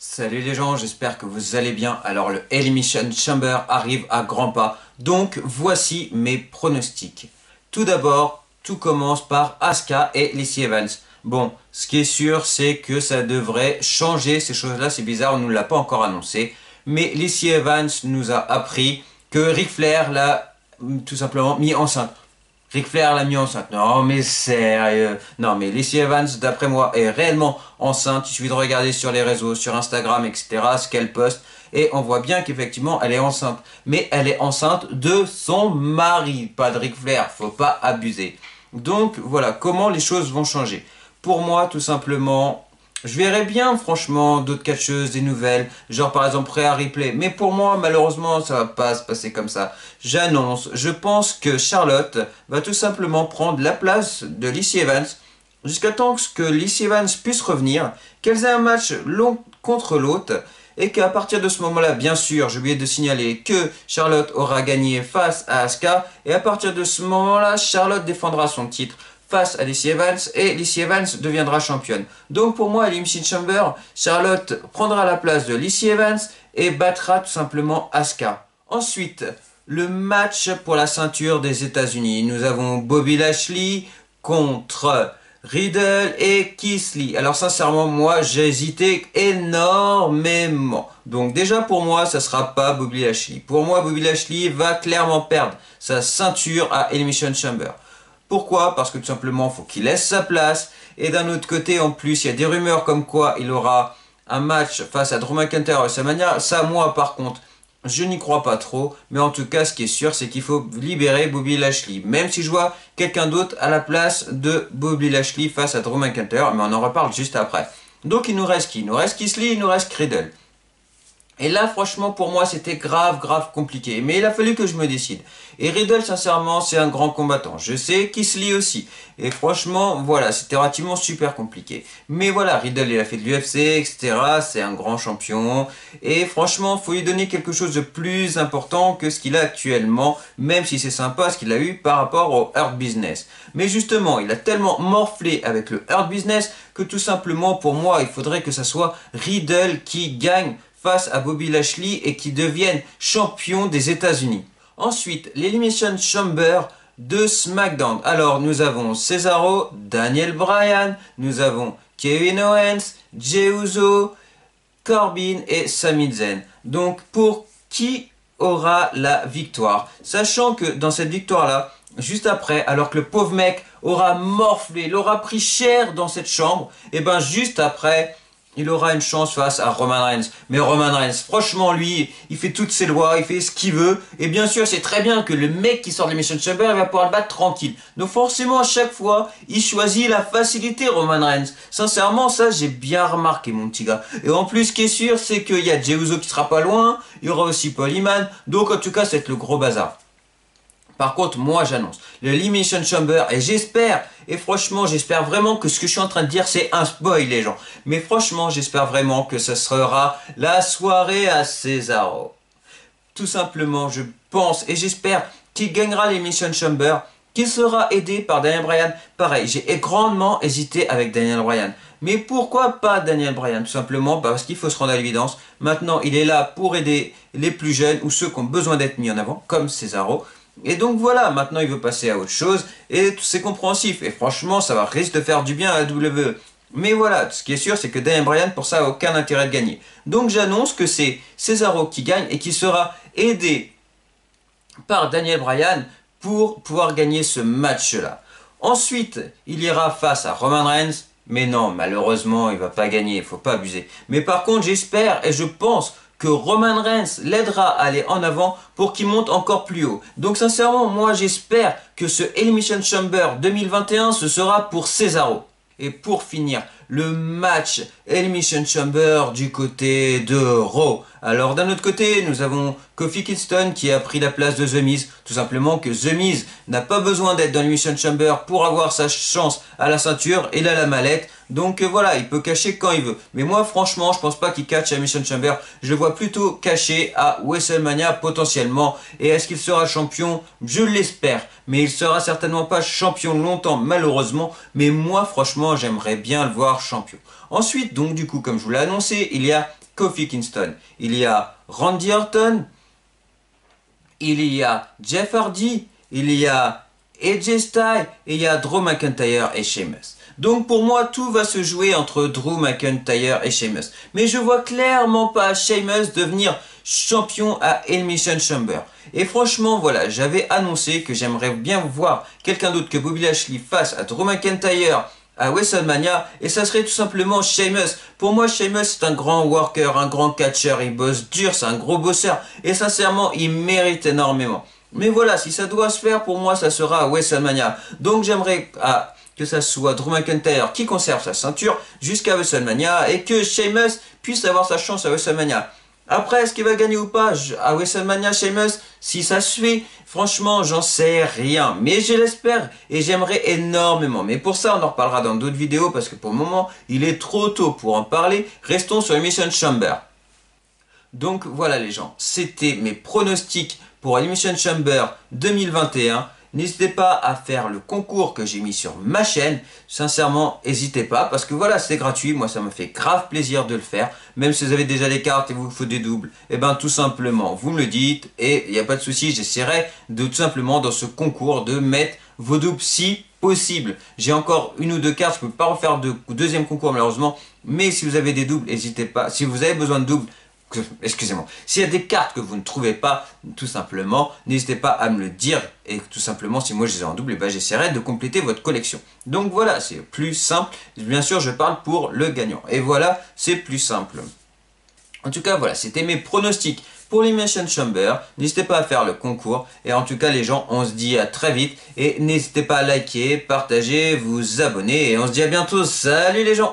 Salut les gens, j'espère que vous allez bien. Alors le Elimination Chamber arrive à grands pas. Donc voici mes pronostics. Tout d'abord, tout commence par Asuka et Lacey Evans. Bon, ce qui est sûr, c'est que ça devrait changer ces choses-là. C'est bizarre, on ne nous l'a pas encore annoncé. Mais Lacey Evans nous a appris que Ric Flair l'a tout simplement mis enceinte. Ric Flair l'a mis enceinte. Non mais sérieux. Non mais Lacey Evans, d'après moi, est réellement enceinte. Il suffit de regarder sur les réseaux, sur Instagram, etc. ce qu'elle poste. Et on voit bien qu'effectivement, elle est enceinte. Mais elle est enceinte de son mari, pas de Ric Flair. Faut pas abuser. Donc voilà, comment les choses vont changer. Pour moi, tout simplement, je verrais bien, franchement, d'autres catcheuses, des nouvelles, genre par exemple Rhea Ripley. Mais pour moi, malheureusement, ça va pas se passer comme ça. J'annonce, je pense que Charlotte va tout simplement prendre la place de Lacey Evans jusqu'à temps que Lacey Evans puisse revenir, qu'elles aient un match l'un contre l'autre et qu'à partir de ce moment-là, bien sûr, j'ai oublié de signaler que Charlotte aura gagné face à Asuka et à partir de ce moment-là, Charlotte défendra son titre face à Lacey Evans et Lacey Evans deviendra championne. Donc pour moi, à Elimination Chamber, Charlotte prendra la place de Lacey Evans et battra tout simplement Asuka. Ensuite, le match pour la ceinture des États-Unis. Nous avons Bobby Lashley contre Riddle et Keith Lee. Alors sincèrement, moi j'ai hésité énormément. Donc déjà pour moi, ça sera pas Bobby Lashley. Pour moi, Bobby Lashley va clairement perdre sa ceinture à Elimination Chamber. Pourquoi? Parce que tout simplement, il faut qu'il laisse sa place. Et d'un autre côté, en plus, il y a des rumeurs comme quoi il aura un match face à Drew McIntyre à WrestleMania. Ça, moi, par contre, je n'y crois pas trop. Mais en tout cas, ce qui est sûr, c'est qu'il faut libérer Bobby Lashley. Même si je vois quelqu'un d'autre à la place de Bobby Lashley face à Drew McIntyre. Mais on en reparle juste après. Donc, il nous reste qui? Il nous reste Keith Lee, il nous reste Riddle. Et là, franchement, pour moi, c'était grave compliqué. Mais il a fallu que je me décide. Et Riddle, sincèrement, c'est un grand combattant. Je sais, Keith Lee aussi. Et franchement, voilà, c'était relativement super compliqué. Mais voilà, Riddle, il a fait de l'UFC, etc. C'est un grand champion. Et franchement, il faut lui donner quelque chose de plus important que ce qu'il a actuellement. Même si c'est sympa ce qu'il a eu par rapport au Hurt Business. Mais justement, il a tellement morflé avec le Hurt Business que tout simplement, pour moi, il faudrait que ça soit Riddle qui gagne face à Bobby Lashley et qui deviennent champions des États-Unis. Ensuite, l'Elimination Chamber de SmackDown. Alors, nous avons Cesaro, Daniel Bryan, nous avons Kevin Owens, Jey Uso, Corbin et Sami Zayn. Donc, pour qui aura la victoire? Sachant que dans cette victoire-là, juste après, alors que le pauvre mec aura morflé, l'aura pris cher dans cette chambre, et ben juste après, il aura une chance face à Roman Reigns. Mais Roman Reigns, franchement, lui, il fait toutes ses lois, il fait ce qu'il veut. Et bien sûr, c'est très bien que le mec qui sort de l'Elimination Chamber, il va pouvoir le battre tranquille. Donc forcément, à chaque fois, il choisit la facilité, Roman Reigns. Sincèrement, ça, j'ai bien remarqué, mon petit gars. Et en plus, ce qui est sûr, c'est qu'il y a Jey Uso qui sera pas loin. Il y aura aussi Paul Heyman. Donc, en tout cas, ça va être le gros bazar. Par contre, moi j'annonce le Elimination Chamber et j'espère, et franchement j'espère vraiment que ce que je suis en train de dire c'est un spoil les gens. Mais franchement j'espère vraiment que ce sera la soirée à Cesaro. Tout simplement je pense et j'espère qu'il gagnera l'Elimination Chamber, qu'il sera aidé par Daniel Bryan. Pareil, j'ai grandement hésité avec Daniel Bryan. Mais pourquoi pas Daniel Bryan? Tout simplement parce qu'il faut se rendre à l'évidence. Maintenant il est là pour aider les plus jeunes ou ceux qui ont besoin d'être mis en avant, comme Cesaro. Et donc voilà, maintenant il veut passer à autre chose et c'est compréhensif. Et franchement, ça va risque de faire du bien à la WWE. Mais voilà, ce qui est sûr, c'est que Daniel Bryan, pour ça, n'a aucun intérêt de gagner. Donc j'annonce que c'est Cesaro qui gagne et qui sera aidé par Daniel Bryan pour pouvoir gagner ce match-là. Ensuite, il ira face à Roman Reigns. Mais non, malheureusement, il ne va pas gagner, il ne faut pas abuser. Mais par contre, j'espère et je pense que Roman Reigns l'aidera à aller en avant pour qu'il monte encore plus haut. Donc sincèrement, moi j'espère que ce Elimination Chamber 2021, ce sera pour Cesaro. Et pour finir, le match Elimination Chamber du côté de Raw. Alors d'un autre côté, nous avons Kofi Kingston qui a pris la place de The Miz. Tout simplement que The Miz n'a pas besoin d'être dans l'Elimination Chamber pour avoir sa chance à la ceinture. Il a la mallette. Donc voilà, il peut cacher quand il veut. Mais moi franchement, je pense pas qu'il catch à Elimination Chamber. Je le vois plutôt caché à WrestleMania potentiellement. Et est-ce qu'il sera champion? Je l'espère. Mais il sera certainement pas champion longtemps malheureusement. Mais moi franchement, j'aimerais bien le voir champion. Ensuite, donc du coup, comme je vous l'ai annoncé, il y a Kofi Kingston, il y a Randy Orton, il y a Jeff Hardy, il y a AJ Styles, et il y a Drew McIntyre et Sheamus. Donc pour moi, tout va se jouer entre Drew McIntyre et Sheamus. Mais je vois clairement pas Sheamus devenir champion à Elimination Chamber. Et franchement, voilà, j'avais annoncé que j'aimerais bien voir quelqu'un d'autre que Bobby Lashley face à Drew McIntyre à WrestleMania, et ça serait tout simplement Sheamus. Pour moi, Sheamus c'est un grand worker, un grand catcheur, il bosse dur, c'est un gros bosseur, et sincèrement, il mérite énormément. Mais voilà, si ça doit se faire, pour moi, ça sera à WrestleMania. Donc j'aimerais que ça soit Drew McIntyre qui conserve sa ceinture jusqu'à WrestleMania, et que Sheamus puisse avoir sa chance à WrestleMania. Après, est-ce qu'il va gagner ou pas à WrestleMania, Sheamus? Si ça se fait, franchement, j'en sais rien. Mais je l'espère et j'aimerais énormément. Mais pour ça, on en reparlera dans d'autres vidéos parce que pour le moment, il est trop tôt pour en parler. Restons sur Elimination Chamber. Donc voilà les gens, c'était mes pronostics pour Elimination Chamber 2021. N'hésitez pas à faire le concours que j'ai mis sur ma chaîne. Sincèrement, n'hésitez pas parce que voilà, c'est gratuit. Moi, ça me fait grave plaisir de le faire. Même si vous avez déjà des cartes et vous faut des doubles, et ben tout simplement, vous me le dites et il n'y a pas de souci. J'essaierai de tout simplement dans ce concours de mettre vos doubles si possible. J'ai encore une ou deux cartes, je ne peux pas refaire de deuxième concours malheureusement. Mais si vous avez des doubles, n'hésitez pas. Si vous avez besoin de doubles, excusez-moi, s'il y a des cartes que vous ne trouvez pas, tout simplement, n'hésitez pas à me le dire. Et tout simplement, si moi je les ai en double, ben, j'essaierai de compléter votre collection. Donc voilà, c'est plus simple. Bien sûr, je parle pour le gagnant. Et voilà, c'est plus simple. En tout cas, voilà, c'était mes pronostics pour l'Elimination Chamber. N'hésitez pas à faire le concours. Et en tout cas, les gens, on se dit à très vite. Et n'hésitez pas à liker, partager, vous abonner. Et on se dit à bientôt. Salut les gens!